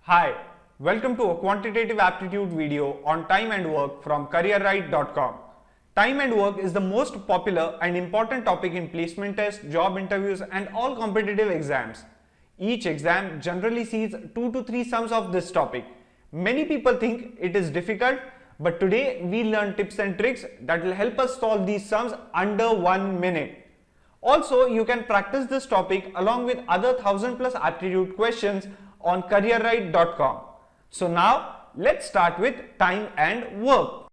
Hi, welcome to a quantitative aptitude video on time and work from careerright.com. Time and work is the most popular and important topic in placement tests, job interviews and all competitive exams. Each exam generally sees 2 to 3 sums of this topic. Many people think it is difficult, but today we learn tips and tricks that will help us solve these sums under 1 minute. Also, you can practice this topic along with other 1000+ aptitude questions on careerright.com. So now let's start with time and work.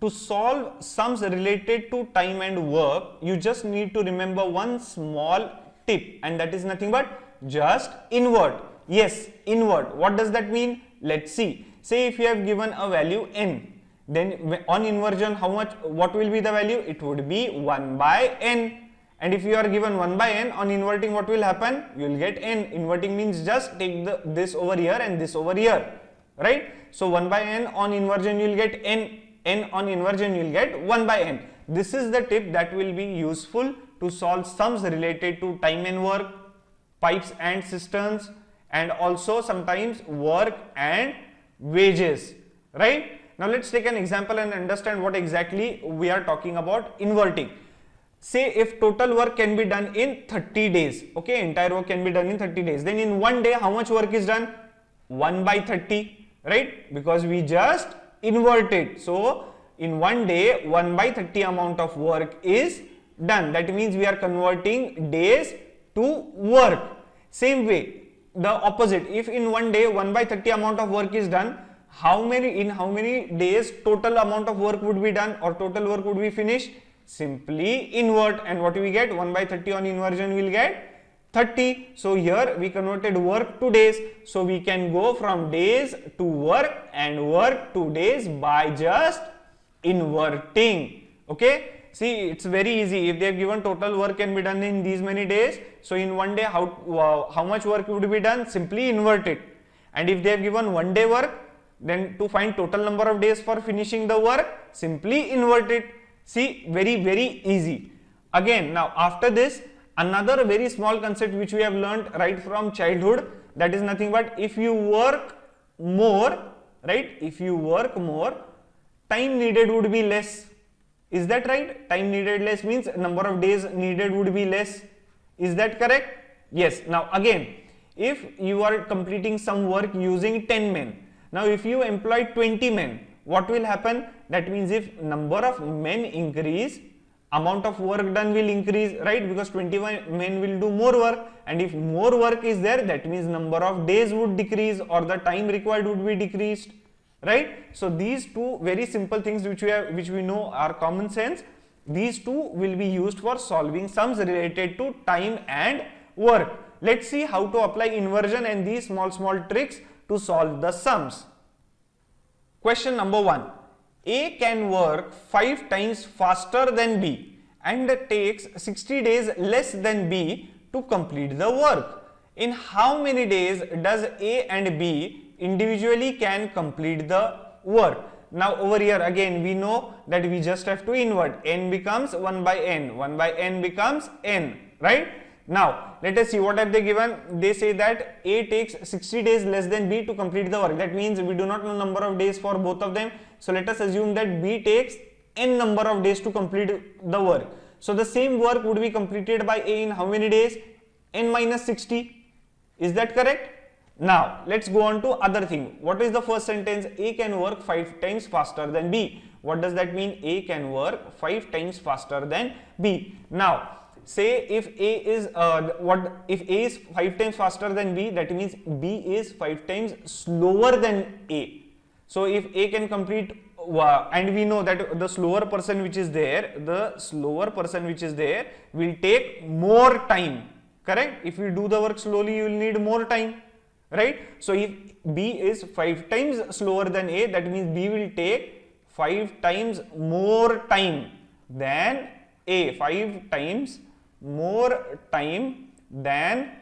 To solve sums related to time and work, you just need to remember one small tip, and that is nothing but just invert. Yes, invert. What does that mean? Let's see. Say if you have given a value n, then on inversion what will be the value? It would be 1 by n. And if you are given 1 by n, on inverting what will happen? You will get n. Inverting means just take this over here and this over here, right? So 1 by n on inversion you will get n. N on inversion you will get 1 by n. This is the tip that will be useful to solve sums related to time and work, pipes and cisterns, and also sometimes work and wages, right? Now let's take an example and understand what exactly we are talking about inverting. Say if total work can be done in 30 days, okay, entire work can be done in 30 days, then in one day how much work is done? 1 by 30, right? Because we just inverted. So in one day 1 by 30 amount of work is done. That means we are converting days to work. Same way, the opposite, if in one day 1 by 30 amount of work is done, in how many days total amount of work would be done or total work would be finished? Simply invert, and what we get? 1 by 30 on inversion will get 30. So here we converted work to days, so we can go from days to work and work to days by just inverting. Okay, see, it's very easy. If they have given total work can be done in these many days, so in one day how much work would be done? Simply invert it. And if they have given 1 day work, then to find total number of days for finishing the work, simply invert it. See, very easy. Again, now after this, another very small concept which we have learned right from childhood, that is nothing but if you work more, right? If you work more, time needed would be less. Is that right? Time needed less means number of days needed would be less. Is that correct? Yes. Now again, if you are completing some work using 10 men, now if you employ 20 men, what will happen? That means if number of men increase, amount of work done will increase, right? Because 21 men will do more work, and if more work is there, that means number of days would decrease or the time required would be decreased, right? So these two very simple things which we know are common sense, these two will be used for solving sums related to time and work. Let's see how to apply inversion and these small tricks to solve the sums. Question number 1. A can work 5 times faster than B and takes 60 days less than B to complete the work. In how many days does A and B individually can complete the work? Now over here again we know that we just have to invert. N becomes 1 by n, 1 by n becomes n, right? Now let us see what have they given. They say that A takes 60 days less than B to complete the work. That means we do not know number of days for both of them. So let us assume that B takes n number of days to complete the work. So the same work would be completed by A in how many days? N minus 60. Is that correct? Now let's go on to other thing. What is the first sentence? A can work 5 times faster than B. What does that mean? A can work 5 times faster than B. Now say if A is if A is 5 times faster than B, that means B is 5 times slower than A. So if A can complete, and we know that the slower person which is there will take more time, correct? If you do the work slowly, you will need more time, right? So if B is 5 times slower than A, that means B will take 5 times more time than A, 5 times more time than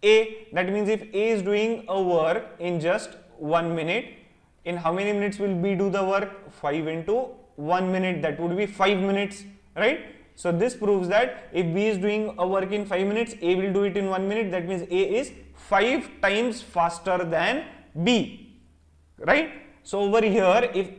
A. That means if A is doing a work in just 1 minute, In how many minutes will B do the work? 5 into 1 minute, that would be 5 minutes, right? So this proves that if B is doing a work in 5 minutes, A will do it in 1 minute. That means A is 5 times faster than B, right? So over here, if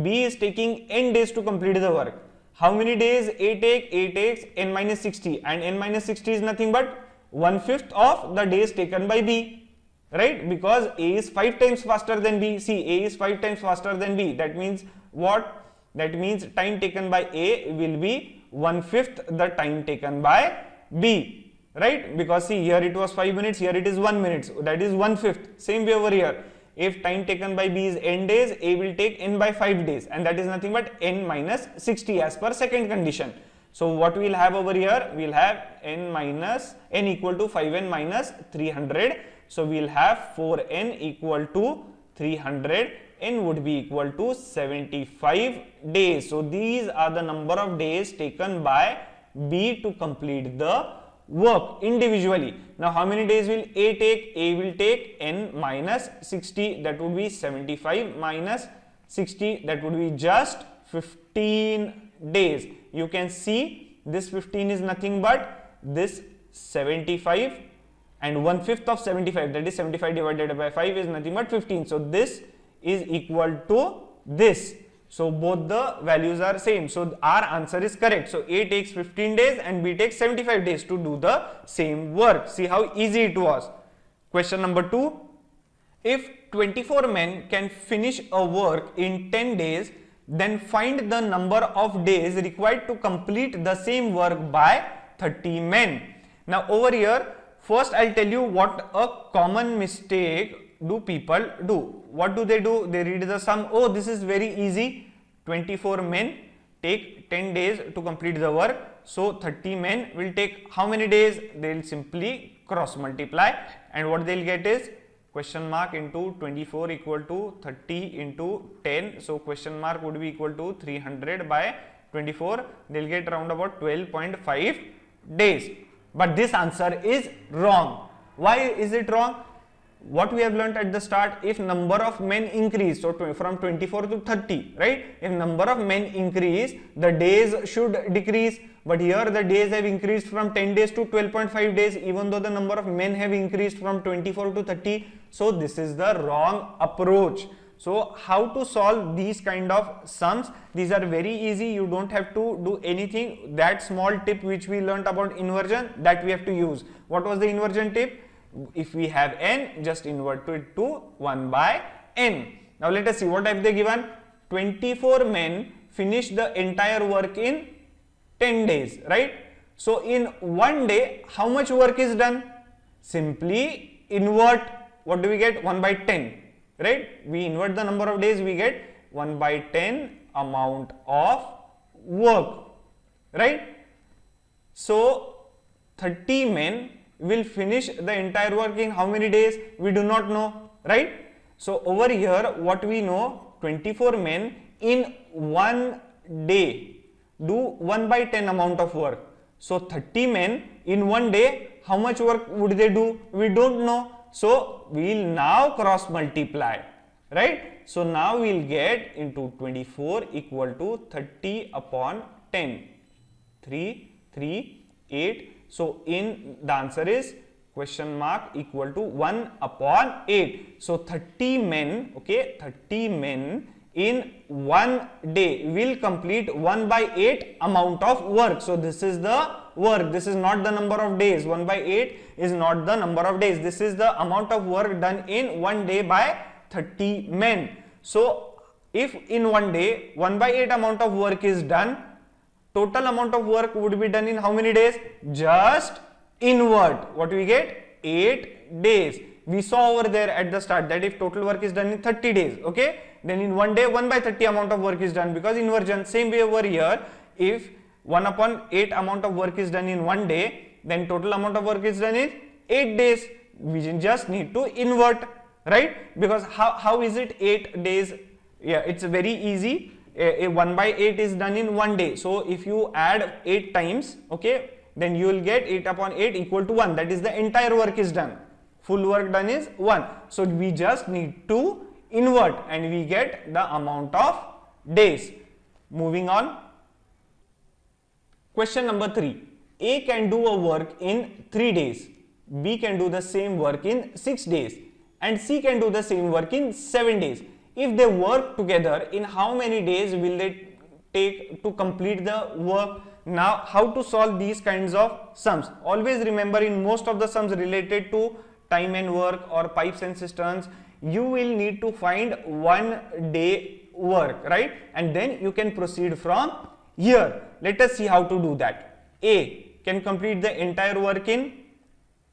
B is taking n days to complete the work, how many days A take? A takes n minus 60, and n minus 60 is nothing but 1/5 of the days taken by B, right? Because A is 5 times faster than B. See, A is 5 times faster than B. That means what? That means time taken by A will be 1/5 the time taken by B, right? Because see, here it was 5 minutes, here it is 1 minute, so that is 1/5. Same way over here. If time taken by B is n days, A will take n by 5 days, and that is nothing but n minus 60 as per second condition. So what we will have over here? We will have n equal to 5n minus 300. So we will have 4n equal to 300. N would be equal to 75 days. So these are the number of days taken by B to complete the work individually. Now how many days will A take? A will take n minus 60, that would be 75 minus 60, that would be just 15 days. You can see this 15 is nothing but this 75, and 1/5 of 75, that is 75 divided by 5 is nothing but 15. So this is equal to this. So both the values are same. So our answer is correct. So A takes 15 days and B takes 75 days to do the same work. See how easy it was. Question number 2. If 24 men can finish a work in 10 days, then find the number of days required to complete the same work by 30 men. Now over here, first I'll tell you what a common mistake do people do. What do? They read the sum. Oh, this is very easy. 24 men take 10 days to complete the work. So 30 men will take how many days? They will simply cross multiply, and what they'll get is question mark into 24 equal to 30 into 10. So question mark would be equal to 300 by 24. They'll get around about 12.5 days. But this answer is wrong. Why is it wrong? What we have learnt at the start, if number of men increase, so from 24 to 30, right? If number of men increase, the days should decrease. But here the days have increased from 10 days to 12.5 days, even though the number of men have increased from 24 to 30. So this is the wrong approach. So how to solve these kind of sums? These are very easy. You don't have to do anything. That small tip which we learnt about inversion, that we have to use. What was the inversion tip? If we have n, just invert it to 1 by n. Now let us see what have they given. 24 men finish the entire work in 10 days, right? So in 1 day, how much work is done? Simply invert. What do we get? 1 by 10, right? We invert the number of days, we get 1 by 10 amount of work, right? So 30 men will finish the entire work in how many days? We do not know, right? So over here, what we know, 24 men in 1 day do 1 by 10 amount of work. So 30 men in 1 day, how much work would they do? We don't know. So we will now cross multiply, right? So now we will get into 24 equal to 30 upon 10. 3, 3, 8. So in the answer is question mark equal to 1 upon 8. So 30 men, okay, 30 men in 1 day will complete 1 by 8 amount of work. So this is the work. This is not the number of days. 1 by 8 is not the number of days. This is the amount of work done in 1 day by 30 men. So if in 1 day 1 by 8 amount of work is done, total amount of work would be done in how many days? Just invert. What we get? 8 days. We saw over there at the start that if total work is done in 30 days, okay, then in 1 day 1 by 30 amount of work is done, because inversion. Same way over here, if 1 upon 8 amount of work is done in 1 day, then total amount of work is done in 8 days. We just need to invert, right? Because how is it 8 days? Yeah, it's very easy. 1 by 8 is done in 1 day. So if you add 8 times, okay, then you will get 8 upon 8 equal to 1. That is the entire work is done. Full work done is 1. So we just need to invert and we get the amount of days. Moving on. Question number 3. A can do a work in 3 days, B can do the same work in 6 days, and C can do the same work in 7 days. If they work together, in how many days will they take to complete the work? Now, how to solve these kinds of sums? Always remember, in most of the sums related to time and work or pipes and cisterns, you will need to find 1 day work, right? And then you can proceed from here. Let us see how to do that. A can complete the entire work in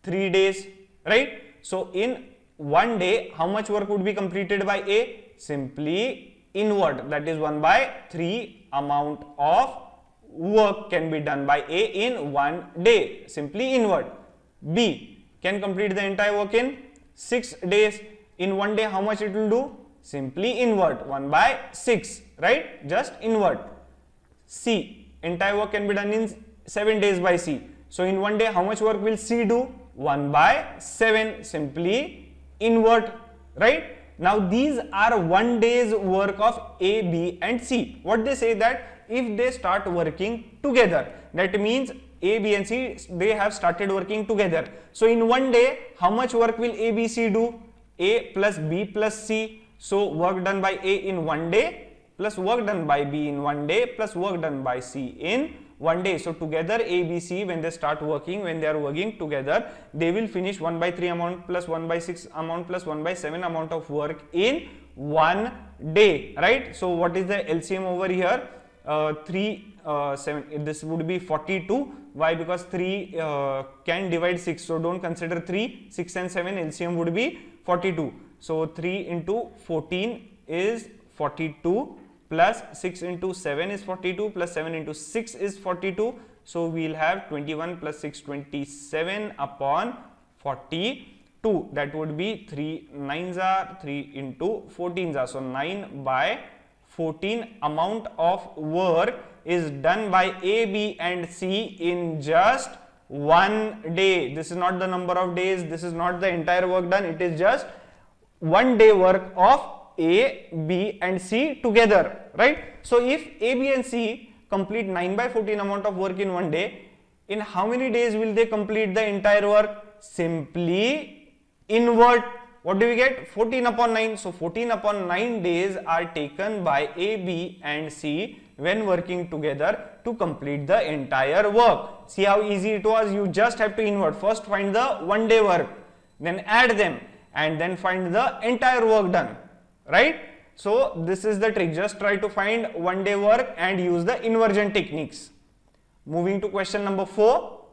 3 days, right? So in 1 day, how much work would be completed by A? Simply invert, that is 1 by 3 amount of work can be done by A in 1 day, simply invert. B can complete the entire work in 6 days. In 1 day, how much it will do? Simply invert, 1 by 6, right? Just invert. C, entire work can be done in 7 days by C. So in 1 day, how much work will C do? 1 by 7, simply invert, right? Now these are 1 day's work of A, B and C. What they say that if they start working together, that means A, B and C, they have started working together. So in 1 day, how much work will A, B, C do? A plus B plus C. So work done by A in 1 day plus work done by B in 1 day plus work done by C in 1 day. So together A, B, C, when they start working, when they are working together, they will finish 1 by 3 amount plus 1 by 6 amount plus 1 by 7 amount of work in 1 day, right? So what is the LCM over here? 7, this would be 42. Why? Because 3 can divide 6, so don't consider 3, 6 and 7, LCM would be 42. So 3 into 14 is 42 plus 6 into 7 is 42 plus 7 into 6 is 42. So we will have 21 plus 6, 27 upon 42. That would be 3 9s are 3 into 14s are. So 9 by 14 amount of work is done by A, B and C in just 1 day. This is not the number of days, this is not the entire work done, it is just 1 day work of A, B and C together, right? So if A, B and C complete 9 by 14 amount of work in 1 day, in how many days will they complete the entire work? Simply invert. What do we get? 14 upon 9. So 14 upon 9 days are taken by A, B and C when working together to complete the entire work. See how easy it was? You just have to invert. First find the 1 day work, then add them and then find the entire work done, right? So this is the trick. Just try to find 1 day work and use the inversion techniques. Moving to question number 4.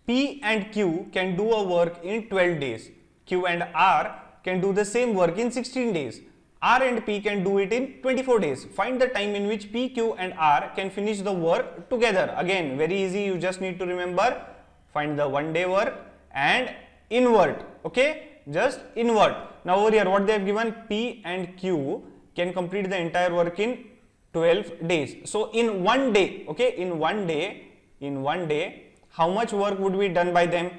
P and Q can do a work in 12 days. Q and R can do the same work in 16 days. R and P can do it in 24 days. Find the time in which P, Q and R can finish the work together. Again, very easy. You just need to remember, find the 1 day work and invert. Okay, just invert. Now over here what they have given, P and Q can complete the entire work in 12 days. So in 1 day, okay, in one day, how much work would be done by them?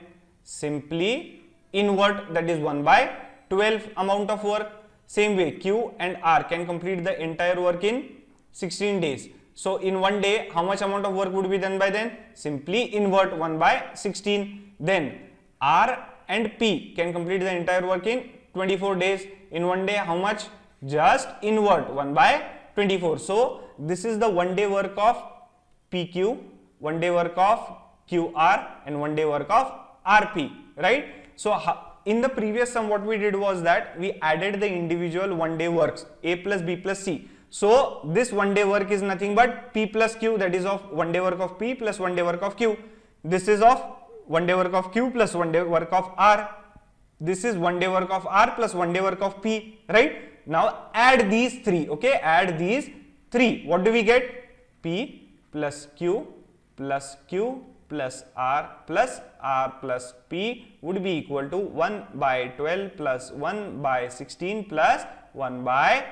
Simply invert, that is 1 by 12 amount of work. Same way Q and R can complete the entire work in 16 days. So in 1 day, how much amount of work would be done by them? Simply invert, 1 by 16. Then R and P can complete the entire work in 24 days. In 1 day, how much? Just invert, 1 by 24. So this is the 1 day work of PQ, 1 day work of QR and 1 day work of RP, right? So in the previous sum what we did was that we added the individual 1 day works, A plus B plus C. So this 1 day work is nothing but P plus Q, that is of 1 day work of P plus 1 day work of Q. This is of 1 day work of Q plus 1 day work of R. This is 1 day work of R plus 1 day work of P, right? Now add these three, okay? Add these three. What do we get? P plus Q plus Q plus R plus P would be equal to 1 by 12 plus 1 by 16 plus 1 by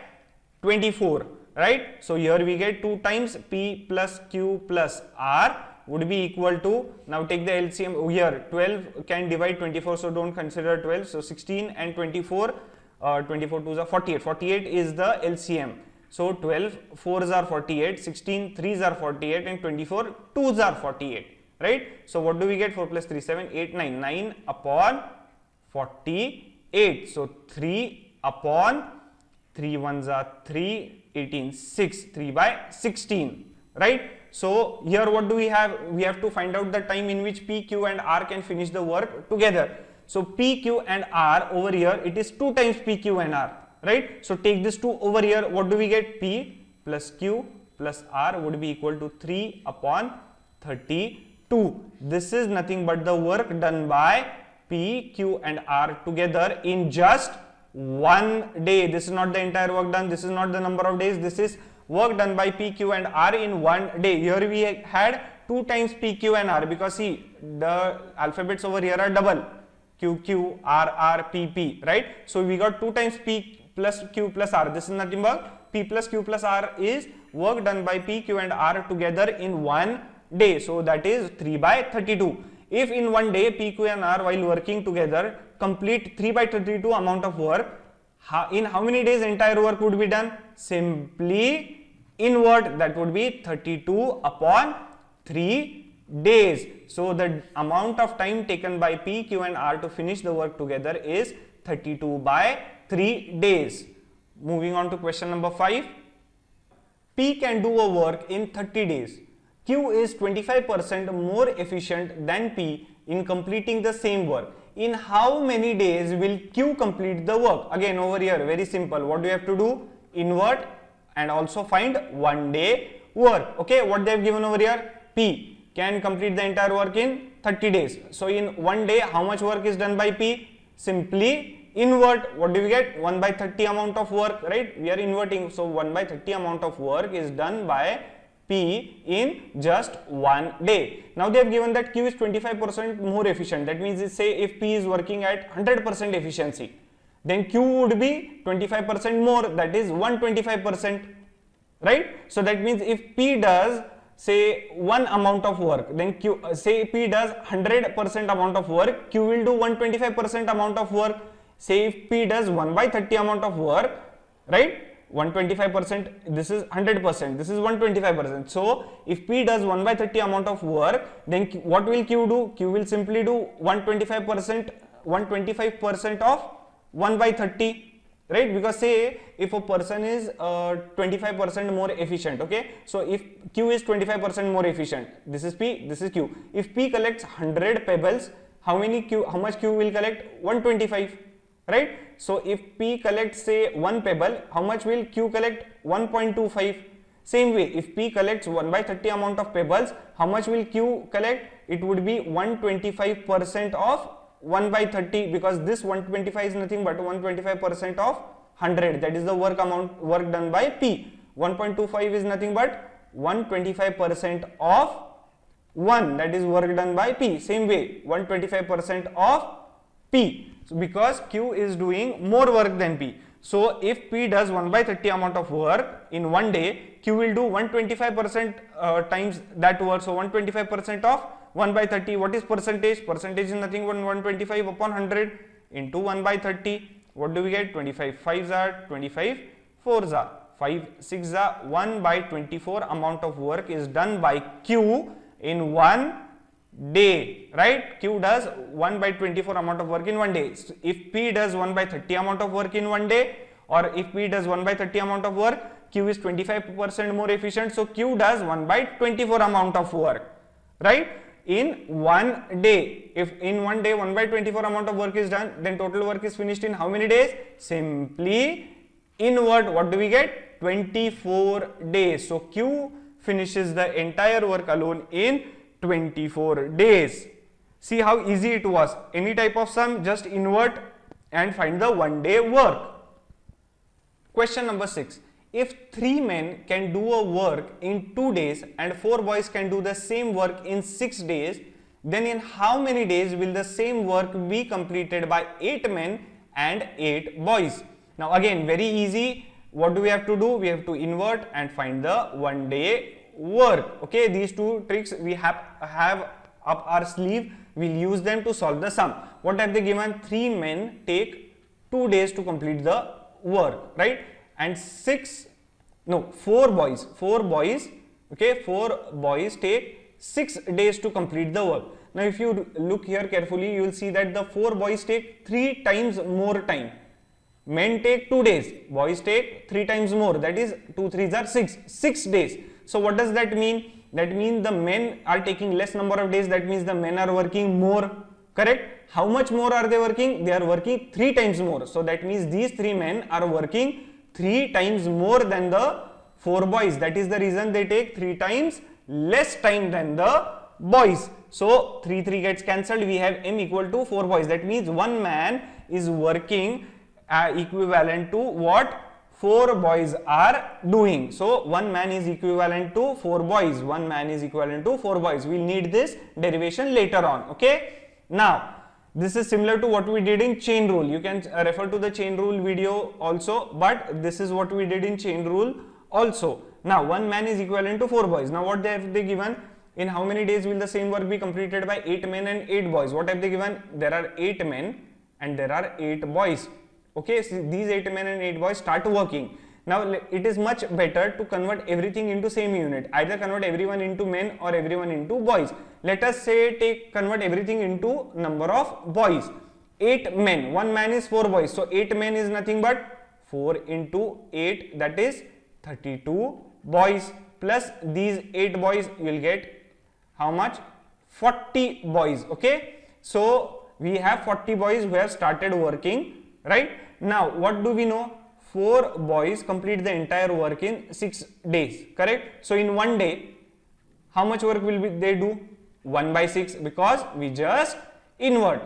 24, right? So here we get 2 times P plus Q plus R would be equal to, now take the LCM here, 12 can divide 24, so don't consider 12, so 16 and 24 24 2s are 48. 48 is the LCM. So 12 4s are 48, 16 3s are 48, and 24 2s are 48. Right? So what do we get? 4 plus 3 7 8 9. 9 upon 48. So 3 upon 3 ones are 3, 18 6, 3 by 16. Right? So here what do we have? We have to find out the time in which P, Q and R can finish the work together. So P, Q and R over here, it is 2 times P, Q and R, right? So take this 2 over here, what do we get? P plus Q plus R would be equal to 3 upon 32. This is nothing but the work done by P, Q and R together in just one day. This is not the entire work done, this is not the number of days, this is work done by P, Q and R in one day. Here we had 2 times P, Q and R, because see, the alphabets over here are double, Q, Q, R, R, P, P, right? So we got 2 times P plus Q plus R. This is nothing but P plus Q plus R is work done by P, Q and R together in one day. So that is 3 by 32. If in one day P, Q and R while working together complete 3 by 32 amount of work, in how many days entire work would be done? Simply invert, that would be 32 upon 3 days. So the amount of time taken by P, Q and R to finish the work together is 32 by 3 days. Moving on to question number 5. P can do a work in 30 days. Q is 25% more efficient than P in completing the same work. In how many days will Q complete the work? Again over here, very simple. What do you have to do? Invert and also find 1 day work. Okay, what they have given over here? P can complete the entire work in 30 days. So in 1 day, how much work is done by P? Simply invert. What do we get? 1 by 30 amount of work, right? We are inverting. So 1 by 30 amount of work is done by P in just 1 day. Now they have given that Q is 25% more efficient. That means, say if P is working at 100% efficiency, then Q would be 25% more, that is 125%, right? So that means if P does say one amount of work, then Q, say P does 100% amount of work, Q will do 125% amount of work. Say if P does 1 by 30 amount of work, right? 125%, this is 100%, this is 125%. So if P does 1 by 30 amount of work, then what will Q do? Q will simply do 125% of 1 by 30, right? Because say if a person is 25% more efficient, okay? So if Q is 25% more efficient, this is P, this is Q. If P collects 100 pebbles, how much Q will collect? 125, right? So if P collects say 1 pebble, how much will Q collect? 1.25. Same way, if P collects 1 by 30 amount of pebbles, how much will Q collect? It would be 125% of 1 by 30, because this 125 is nothing but 125% of 100. That is the work done by P. 1.25 is nothing but 125% of 1, that is work done by P. Same way, 125% of P. So because Q is doing more work than P. So if P does 1 by 30 amount of work in 1 day, Q will do 125% times that work. So 125% of 1 by 30, what is percentage? Percentage is nothing but 125 upon 100 into 1 by 30. What do we get? 25 5s are 25 4s are 5 6s are 1 by 24 amount of work is done by Q in 1 day, right? Q does 1 by 24 amount of work in 1 day. So if P does 1 by 30 amount of work in 1 day, or if P does 1 by 30 amount of work, Q is 25% more efficient. So Q does 1 by 24 amount of work, right? In 1 day. If in 1 day 1 by 24 amount of work is done, then total work is finished in how many days? Simply invert. What do we get? 24 days. So Q finishes the entire work alone in 24 days. See how easy it was. Any type of sum, just invert and find the 1 day work. Question number 6. If 3 men can do a work in 2 days and 4 boys can do the same work in 6 days, then in how many days will the same work be completed by 8 men and 8 boys? Now again, very easy. What do we have to do? We have to invert and find the 1 day work. Okay, these two tricks we have up our sleeve. We'll use them to solve the sum. What have they given? 3 men take 2 days to complete the work, right? And 4 boys, okay, 4 boys take 6 days to complete the work. Now if you look here carefully, you will see that the 4 boys take 3 times more time. Men take 2 days, boys take 3 times more, that is 2 3s are 6 days. So what does that mean? That means the men are taking less number of days, that means the men are working more, correct? How much more are they working? They are working 3 times more. So that means these 3 men are working 3 times more than the 4 boys. That is the reason they take 3 times less time than the boys. So 3 gets cancelled, we have m equal to 4 boys. That means one man is working equivalent to what 4 boys are doing. So one man is equivalent to 4 boys. One man is equivalent to 4 boys. We'll need this derivation later on. Okay. Now this is similar to what we did in chain rule. You can refer to the chain rule video also, but this is what we did in chain rule also. Now one man is equivalent to 4 boys. Now what have they given? In how many days will the same work be completed by 8 men and 8 boys? What have they given? There are 8 men and there are 8 boys. Okay, so these 8 men and 8 boys start working. Now it is much better to convert everything into same unit. Either convert everyone into men or everyone into boys. Let us say convert everything into number of boys. 8 men, one man is 4 boys. So 8 men is nothing but 4 into 8, that is 32 boys, plus these 8 boys, you will get how much? 40 boys. Okay, so we have 40 boys who have started working, right? Now what do we know? 4 boys complete the entire work in 6 days, correct? So in one day, how much work will they do? 1 by 6, because we just invert.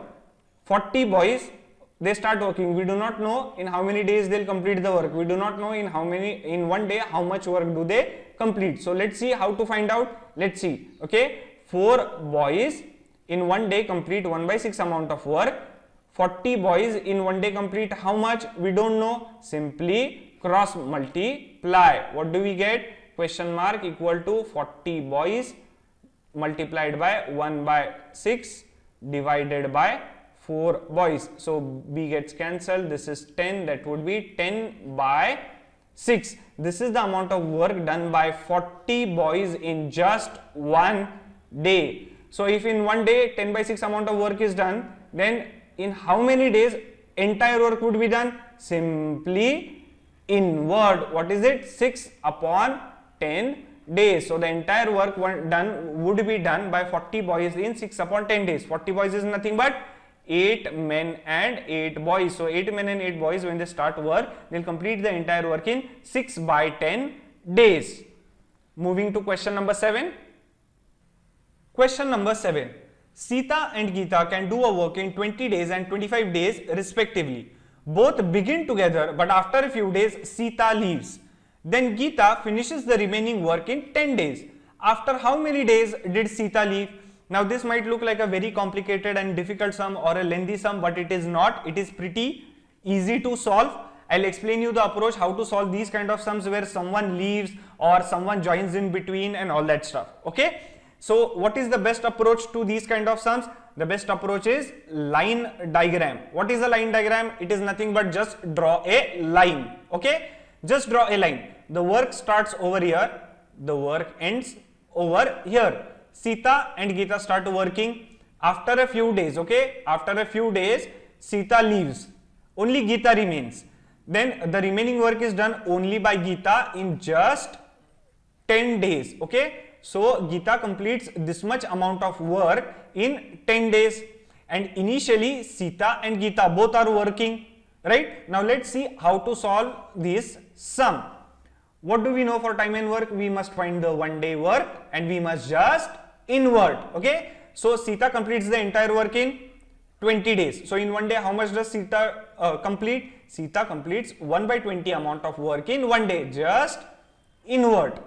40 boys, they start working. We do not know in how many days they'll complete the work. We do not know in one day how much work do they complete. So let's see how to find out. Let's see. Okay, 4 boys in one day complete 1 by 6 amount of work. 40 boys in one day complete how much? We don't know. Simply cross multiply. What do we get? Question mark equal to 40 boys multiplied by 1 by 6 divided by 4 boys. So B gets cancelled. This is 10. That would be 10 by 6. This is the amount of work done by 40 boys in just one day. So if in one day 10 by 6 amount of work is done, then in how many days entire work would be done? Simply invert. What is it? 6 upon 10 days. So the entire work would be done by 40 boys in 6 upon 10 days. 40 boys is nothing but 8 men and 8 boys. So 8 men and 8 boys, when they start work, they'll complete the entire work in 6 by 10 days. Moving to question number 7. Question number 7. Sita and Geeta can do a work in 20 days and 25 days respectively. Both begin together, but after a few days Sita leaves. Then Geeta finishes the remaining work in 10 days. After how many days did Sita leave? Now this might look like a very complicated and difficult sum or a lengthy sum, but it is not. It is pretty easy to solve. I'll explain you the approach how to solve these kind of sums where someone leaves or someone joins in between and all that stuff. Okay. So what is the best approach to these kind of sums? The best approach is line diagram. What is a line diagram? It is nothing but just draw a line. Okay. Just draw a line. The work starts over here. The work ends over here. Sita and Geeta start working. After a few days, okay, after a few days, Sita leaves. Only Geeta remains. Then the remaining work is done only by Geeta in just 10 days, okay. So Geeta completes this much amount of work in 10 days. And initially Sita and Geeta both are working, right. Now let's see how to solve this sum. What do we know for time and work? We must find the one day work and we must just invert, okay. So Sita completes the entire work in 20 days. So in one day, how much does Sita complete? Sita completes 1 by 20 amount of work in one day. Just invert.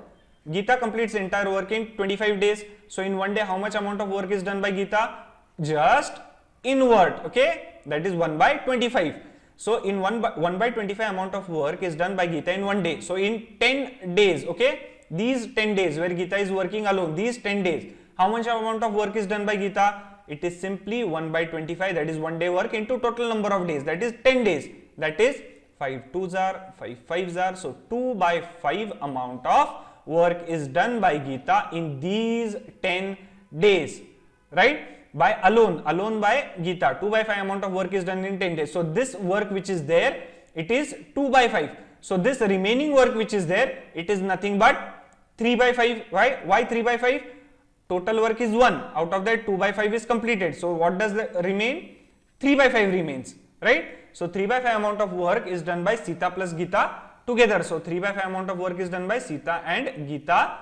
Geeta completes the entire work in 25 days. So in one day, how much amount of work is done by Geeta? Just invert, okay. That is 1 by 25. So in 1 by 25 amount of work is done by Geeta in one day. So in 10 days, okay, these 10 days where Geeta is working alone, these 10 days, how much amount of work is done by Geeta? It is simply 1 by 25, that is one day work into total number of days, that is 10 days. that is 5 2s are 5 5s are, so 2 by 5 amount of work is done by Geeta in these 10 days, right? By alone by Geeta, 2 by 5 amount of work is done in 10 days. So this work which is there, it is 2 by 5. So this remaining work which is there, it is nothing but 3 by 5. Why 3 by 5? Total work is 1. Out of that 2 by 5 is completed. So what does remain? 3 by 5 remains, right? So 3 by 5 amount of work is done by Sita plus Geeta together. So 3 by 5 amount of work is done by Sita and Geeta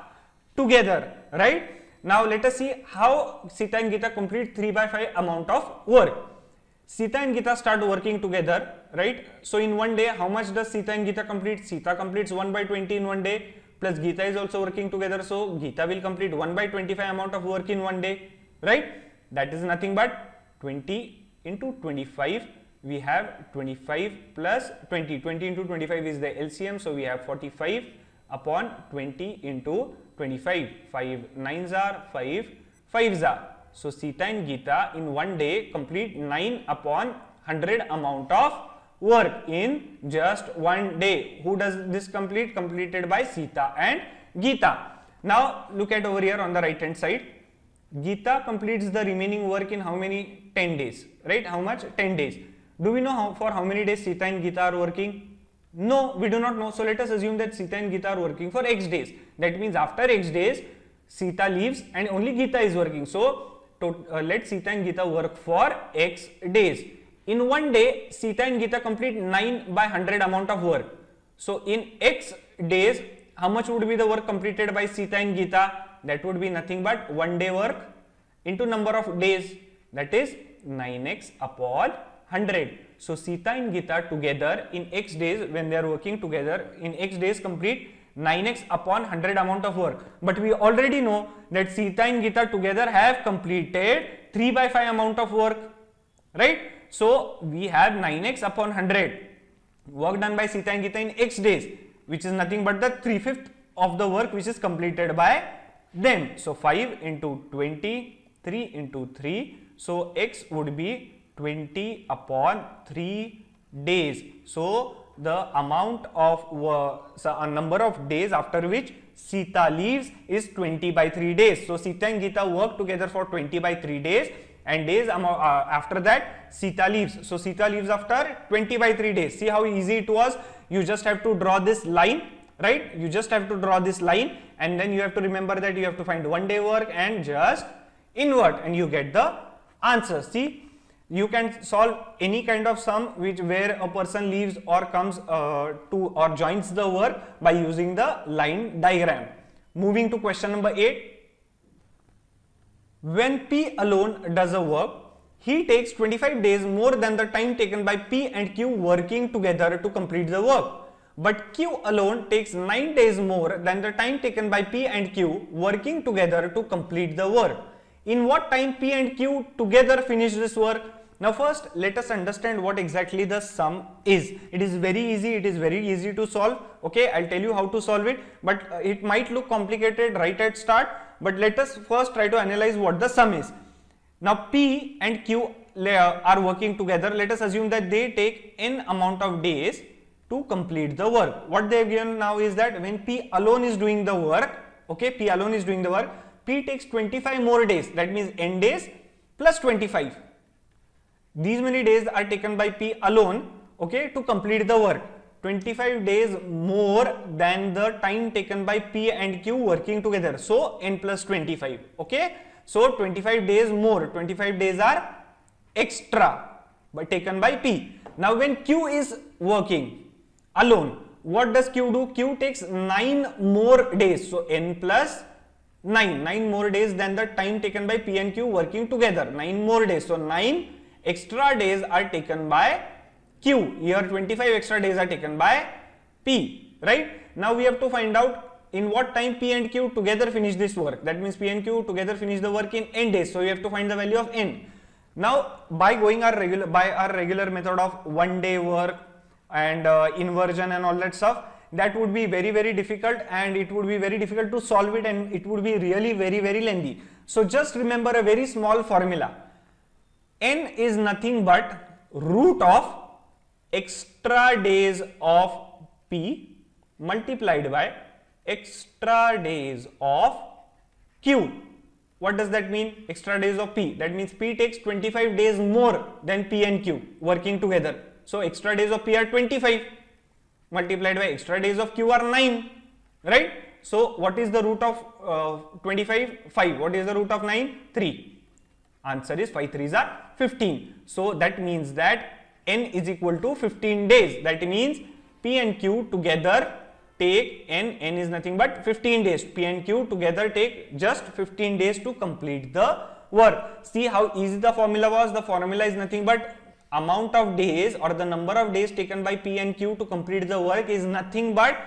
together, right? Now let us see how Sita and Geeta complete 3 by 5 amount of work. Sita and Geeta start working together, right? So in one day, how much does Sita and Geeta complete? Sita completes 1 by 20 in one day, plus Geeta is also working together. So Geeta will complete 1 by 25 amount of work in one day, right? That is nothing but 20 into 25. We have 25 plus 20. 20 into 25 is the LCM. So we have 45 upon 20 into 25. 5 9s are 5 5s are. So Sita and Geeta in one day complete 9 upon 100 amount of work in just one day. Who does this complete? Completed by Sita and Geeta. Now look at over here on the right hand side. Geeta completes the remaining work in how many? 10 days, right? How much? 10 days. Do we know for how many days Sita and Geeta are working? No, we do not know. So let us assume that Sita and Geeta are working for X days. That means after X days, Sita leaves and only Geeta is working. So let Sita and Geeta work for X days. In one day, Sita and Geeta complete 9 by 100 amount of work. So in X days, how much would be the work completed by Sita and Geeta? That would be nothing but one day work into number of days, that is 9x upon 100. So Sita and Geeta together in X days, when they are working together in X days, complete 9x upon 100 amount of work. But we already know that Sita and Geeta together have completed 3 by 5 amount of work, right? So we have 9x upon 100 work done by Sita and Geeta in X days, which is nothing but the 3/5 of the work which is completed by them. So 5 into 20, 3 into 3. So X would be 20 upon 3 days. So the amount of a number of days after which Sita leaves is 20 by 3 days. So Sita and Geeta work together for 20 by 3 days, and days after that Sita leaves. So Sita leaves after 20 by 3 days. See how easy it was? You just have to draw this line, right? You just have to draw this line, and then you have to remember that you have to find one day work and just invert, and you get the answer. See, you can solve any kind of sum where a person leaves or comes to or joins the work by using the line diagram. Moving to question number 8. When P alone does a work, he takes 25 days more than the time taken by P and Q working together to complete the work. But Q alone takes 9 days more than the time taken by P and Q working together to complete the work. In what time P and Q together finish this work? Now first let us understand what exactly the sum is. It is very easy to solve. Okay, I'll tell you how to solve it, but it might look complicated right at start, but let us first try to analyze what the sum is. Now P and Q are working together. Let us assume that they take n amount of days to complete the work. What they have given now is that when P alone is doing the work, okay, P alone is doing the work, P takes 25 more days, that means n days plus 25. These many days are taken by P alone, okay, to complete the work. 25 days more than the time taken by P and Q working together. So n plus 25, okay. So 25 days more, 25 days are extra but taken by P. Now when Q is working alone, what does Q do? Q takes 9 more days. So n plus 9 more days than the time taken by P and Q working together. 9 more days. So 9 extra days are taken by Q. Here 25 extra days are taken by P, right? Now we have to find out in what time P and Q together finish this work. That means P and Q together finish the work in n days. So we have to find the value of n. Now by going our regular method of one day work and inversion and all that stuff, that would be very difficult, and it would be very difficult to solve it, and it would be really very lengthy. So just remember a very small formula. N is nothing but root of extra days of P multiplied by extra days of Q. What does that mean? Extra days of P. That means P takes 25 days more than P and Q working together. So extra days of P are 25 multiplied by extra days of Q are 9, right? So what is the root of 25? 5. What is the root of 9? 3. Answer is 5 3s are 15. So that means that N is equal to 15 days. That means P and Q together take N is nothing but 15 days. P and Q together take just 15 days to complete the work. See how easy the formula was? The formula is nothing but amount of days or the number of days taken by P and Q to complete the work is nothing but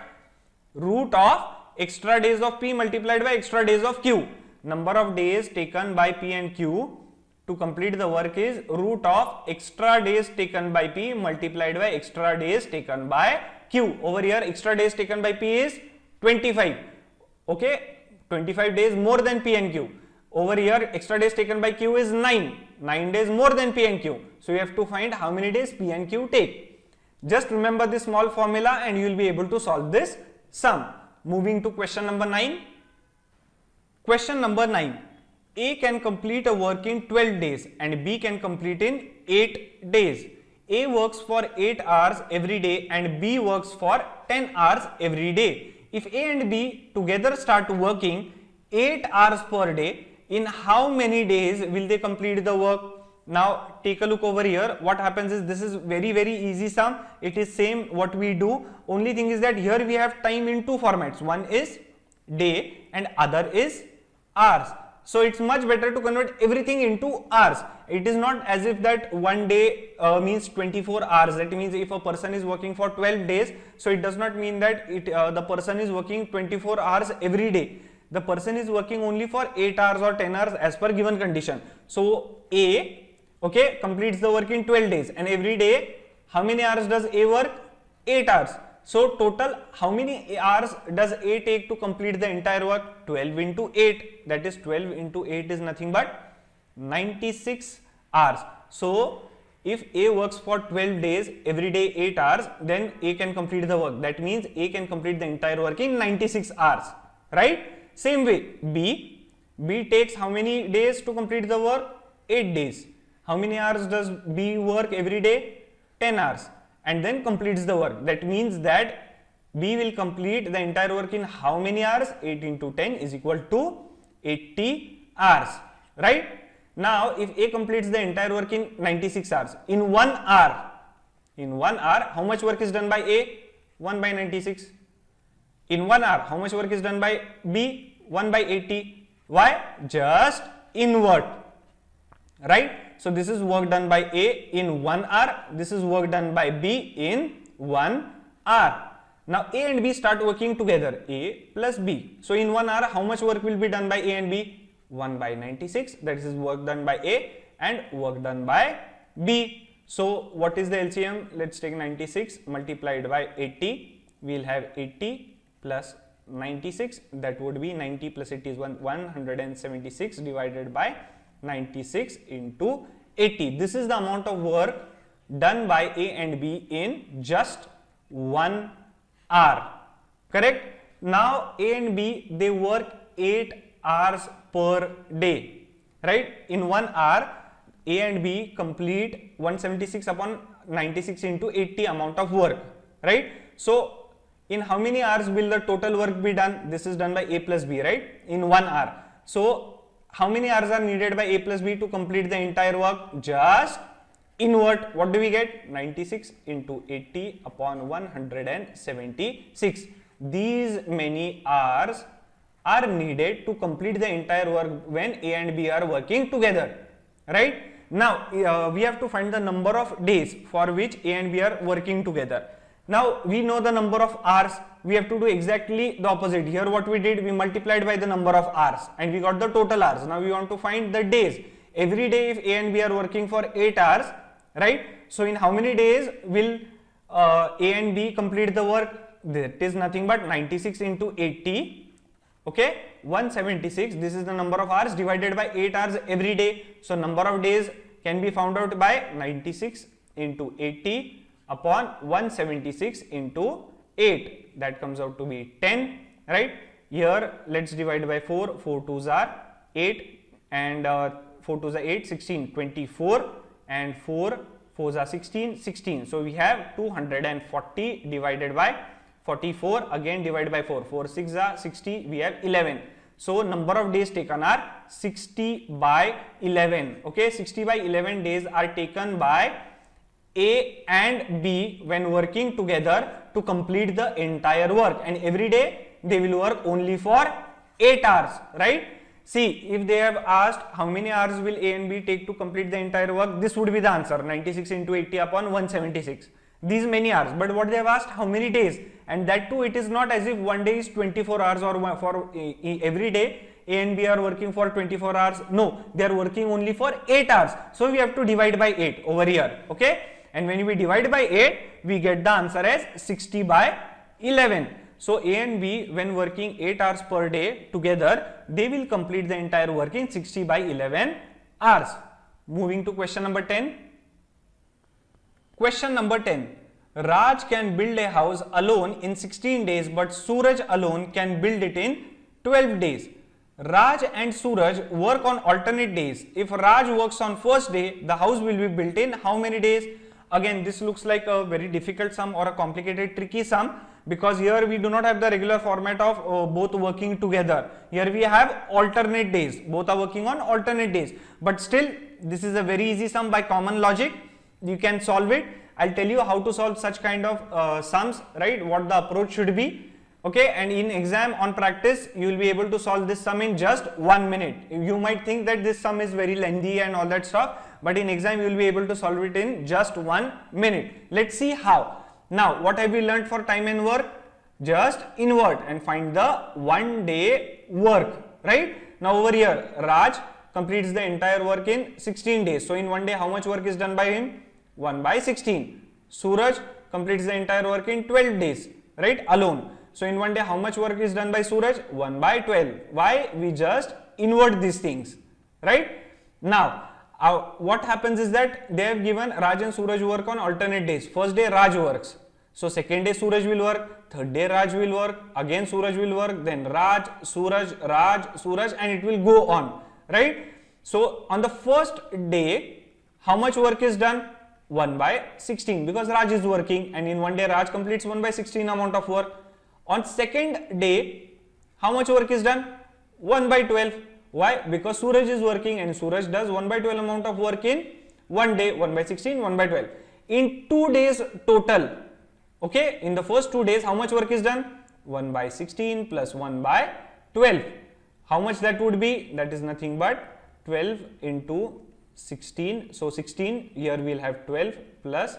root of extra days of P multiplied by extra days of Q. Number of days taken by P and Q to complete the work is root of extra days taken by P multiplied by extra days taken by Q. Over here extra days taken by P is 25. Okay, 25 days more than P and Q. Over here extra days taken by Q is 9. 9 days more than P and Q. So you have to find how many days P and Q take. Just remember this small formula and you will be able to solve this sum. Moving to question number 9. Question number 9. A can complete a work in 12 days and B can complete in 8 days. A works for 8 hours every day and B works for 10 hours every day. If A and B together start working 8 hours per day, in how many days will they complete the work? Now take a look over here. What happens is this is very easy sum. It is same what we do. Only thing is that here we have time in two formats. One is day and other is hours. So it's much better to convert everything into hours. It is not as if that one day means 24 hours. That means if a person is working for 12 days, so it does not mean that the person is working 24 hours every day. The person is working only for 8 hours or 10 hours as per given condition. So A, okay, completes the work in 12 days and every day how many hours does A work? 8 hours. So total how many hours does A take to complete the entire work? 12 into 8, that is 12 into 8 is nothing but 96 hours. So if A works for 12 days, every day 8 hours, then A can complete the work. That means A can complete the entire work in 96 hours, right? Same way B takes how many days to complete the work? 8 days. How many hours does B work every day? 10 hours. And then completes the work. That means that B will complete the entire work in how many hours? 8 into 10 is equal to 80 hours, right? Now if A completes the entire work in 96 hours, in 1 hour, how much work is done by A? 1 by 96. In 1 hour, how much work is done by B? 1 by 80. Why? Just invert, right? So this is work done by A in 1 hour. This is work done by B in 1 hour. Now A and B start working together. A plus B. So in 1 hour, how much work will be done by A and B? 1 by 96. That is work done by A and work done by B. So what is the LCM? Let's take 96 multiplied by 80. We will have 80 plus 96. That would be 90 plus 80 is 176 divided by 96 into 80. This is the amount of work done by A and B in just 1 hour. Correct? Now A and B, they work 8 hours per day. Right? In 1 hour, A and B complete 176 upon 96 into 80 amount of work. Right? So in how many hours will the total work be done? This is done by A plus B, right? In 1 hour. So how many hours are needed by A plus B to complete the entire work? Just invert. What do we get? 96 into 80 upon 176. These many hours are needed to complete the entire work when A and B are working together, right? Now we have to find the number of days for which A and B are working together. Now we know the number of hours. We have to do exactly the opposite. Here what we did, we multiplied by the number of hours and we got the total hours. Now we want to find the days. Every day if A and B are working for 8 hours, right? So in how many days will A and B complete the work? That is nothing but 96 into 80, okay, 176. This is the number of hours divided by 8 hours every day. So number of days can be found out by 96 into 80 upon 176 into 8. That comes out to be 10, right? Here let's divide by 4. 4 2s are 8 and 4 2s are 8, 16, 24 and 4 4s are 16, 16. So we have 240 divided by 44, again divided by 4. 4 6 are 60, we have 11. So number of days taken are 60 by 11. Okay, 60 by 11 days are taken by A and B when working together to complete the entire work, and every day they will work only for 8 hours, right? See, if they have asked how many hours will A and B take to complete the entire work, this would be the answer, 96 into 80 upon 176. These many hours. But what they have asked, how many days? And that too, it is not as if one day is 24 hours or for every day A and B are working for 24 hours. No, they are working only for 8 hours. So we have to divide by 8 over here. Okay. And when we divide by 8, we get the answer as 60 by 11. So A and B, when working 8 hours per day together, they will complete the entire work in 60 by 11 hours. Moving to question number 10. Question number 10. Raj can build a house alone in 16 days, but Suraj alone can build it in 12 days. Raj and Suraj work on alternate days. If Raj works on first day, the house will be built in how many days? Again, this looks like a very difficult sum or a complicated, tricky sum, because here we do not have the regular format of both working together. Here we have alternate days. Both are working on alternate days. But still, this is a very easy sum by common logic. You can solve it. I'll tell you how to solve such kind of sums, right? What the approach should be. Okay, and in exam on practice, you will be able to solve this sum in just 1 minute. You might think that this sum is very lengthy and all that stuff, but in exam you will be able to solve it in just 1 minute. Let's see how. Now, what have we learned for time and work? Just invert and find the 1 day work, right? Now over here, Raj completes the entire work in 16 days. So in 1 day, how much work is done by him? 1 by 16. Suraj completes the entire work in 12 days, right? Alone. So in 1 day, how much work is done by Suraj? 1 by 12. Why? We just invert these things, right? Now, what happens is that they have given Raj and Suraj work on alternate days. First day Raj works. So second day Suraj will work. Third day Raj will work. Again Suraj will work. Then Raj, Suraj, and it will go on, right? So on the first day, how much work is done? 1 by 16, because Raj is working, and in 1 day Raj completes 1 by 16 amount of work. On second day, how much work is done? 1 by 12. Why? Because Suraj is working, and Suraj does 1 by 12 amount of work in 1 day, 1 by 16, 1 by 12. In 2 days total, okay, in the first 2 days, how much work is done? 1 by 16 plus 1 by 12. How much that would be? That is nothing but 12 into 16. So 16, here we will have 12 plus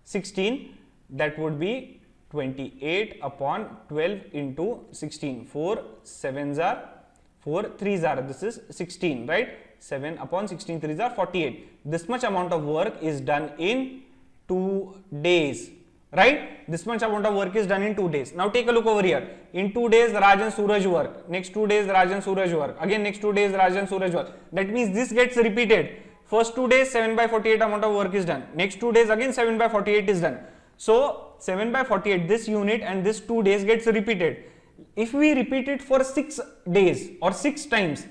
16, that would be 28 upon 12 into 16. 4 7s are 4 3s are, this is 16, right? 7 upon 16 3s are 48. This much amount of work is done in 2 days, right? This much amount of work is done in 2 days. Now take a look over here. In 2 days Raj and Suraj work. Next 2 days Raj and Suraj work. Again next 2 days Raj and Suraj work. That means this gets repeated. First 2 days 7 by 48 amount of work is done. Next 2 days again 7 by 48 is done. So 7 by 48, this unit and this 2 days gets repeated. If we repeat it for 6 days or 6 times,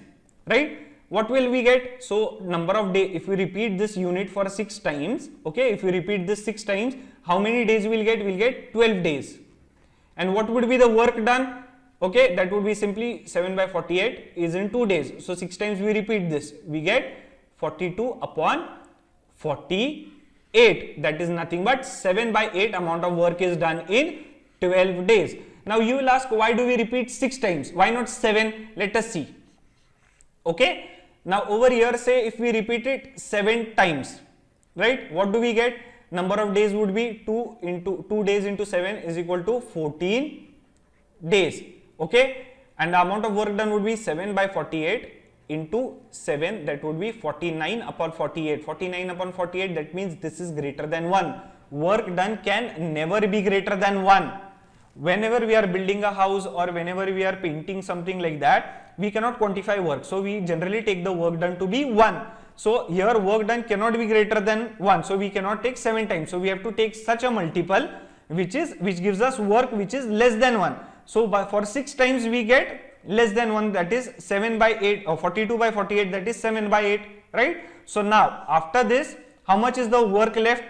right? What will we get? So number of days, if we repeat this unit for 6 times, okay, if we repeat this 6 times, how many days we'll get? We'll get 12 days. And what would be the work done? Okay, that would be simply 7 by 48 is in 2 days. So 6 times we repeat this, we get 42 upon 48. That is nothing but 7 by 8 amount of work is done in 12 days. Now you will ask, why do we repeat 6 times? Why not 7? Let us see. Okay. Now over here, say if we repeat it 7 times, right? What do we get? Number of days would be 2 days into 7 is equal to 14 days. Okay. And the amount of work done would be 7 by 48 into 7, that would be 49 upon 48. 49 upon 48, that means this is greater than 1. Work done can never be greater than 1. Whenever we are building a house or whenever we are painting something like that, we cannot quantify work. So we generally take the work done to be 1. So here work done cannot be greater than 1. So we cannot take 7 times. So we have to take such a multiple which gives us work which is less than 1. So for 6 times we get less than 1, that is 7 by 8, or 42 by 48, that is 7 by 8, right? So now after this, how much is the work left?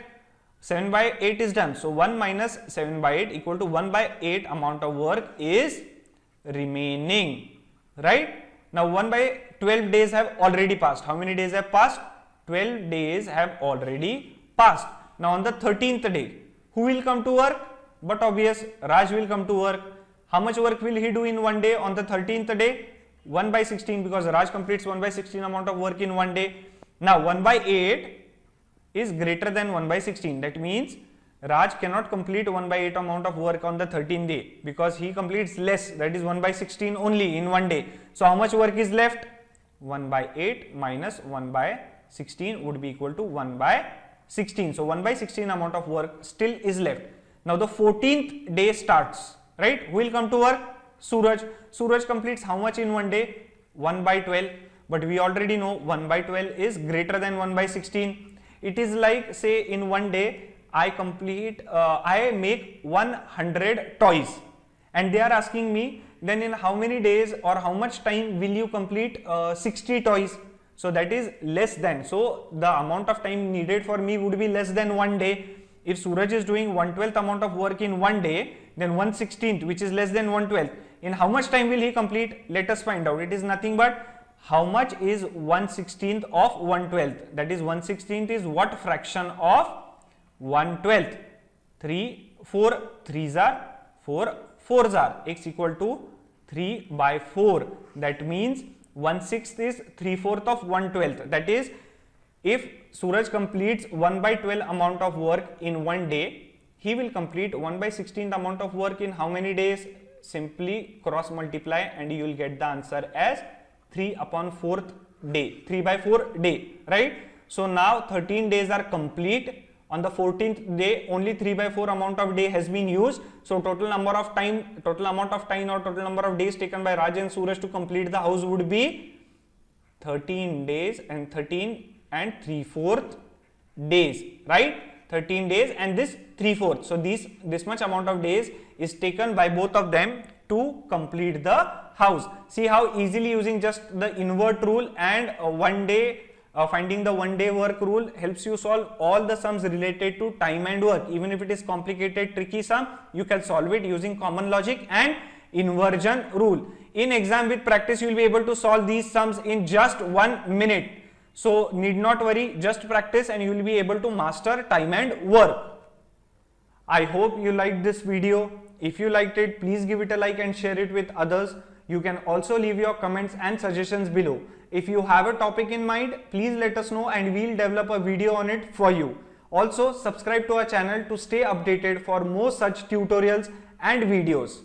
7 by 8 is done. So 1 minus 7 by 8 equal to 1 by 8 amount of work is remaining, right? Now 1 by 12 days have already passed. How many days have passed? 12 days have already passed. Now on the 13th day, who will come to work? But obvious, Raj will come to work. How much work will he do in one day on the 13th day? 1 by 16, because Raj completes 1 by 16 amount of work in one day. Now 1 by 8 is greater than 1 by 16. That means Raj cannot complete 1 by 8 amount of work on the 13th day because he completes less, that is 1 by 16 only in one day. So how much work is left? 1 by 8 minus 1 by 16 would be equal to 1 by 16. So 1 by 16 amount of work still is left. Now the 14th day starts, right? Who will come to work? Suraj. Suraj completes how much in one day? 1 by 12. But we already know 1 by 12 is greater than 1 by 16. It is like, say, in one day I make 100 toys, and they are asking me, then in how many days or how much time will you complete 60 toys? So that is less than. So the amount of time needed for me would be less than one day. If Suraj is doing 1/12 amount of work in one day, then 1/16, which is less than 1/12. In how much time will he complete? Let us find out. It is nothing but how much is 1/16 of 1/12? That is 1/16 is what fraction of 1/12? 4 3s are 4 4s are x equal to 3 by 4. That means 1/6 is 3/4 of 1/12. That is, if Suraj completes 1 by 12 amount of work in one day, he will complete 1 by 16 amount of work in how many days? Simply cross multiply and you will get the answer as 3 upon 4th day, 3 by 4 day, right? So now 13 days are complete. On the 14th day, only 3 by 4 amount of day has been used. So total amount of time or total number of days taken by Raj and Suraj to complete the house would be 13 days and 13 and 3/4 days, right? 13 days and this 3/4. So this much amount of days is taken by both of them to complete the house. See how easily using just the invert rule and finding the one day work rule helps you solve all the sums related to time and work. Even if it is complicated, tricky sum, you can solve it using common logic and inversion rule. In exam with practice, you will be able to solve these sums in just 1 minute. So need not worry, just practice and you will be able to master time and work. I hope you liked this video. If you liked it, please give it a like and share it with others. You can also leave your comments and suggestions below. If you have a topic in mind, please let us know and we'll develop a video on it for you. Also, subscribe to our channel to stay updated for more such tutorials and videos.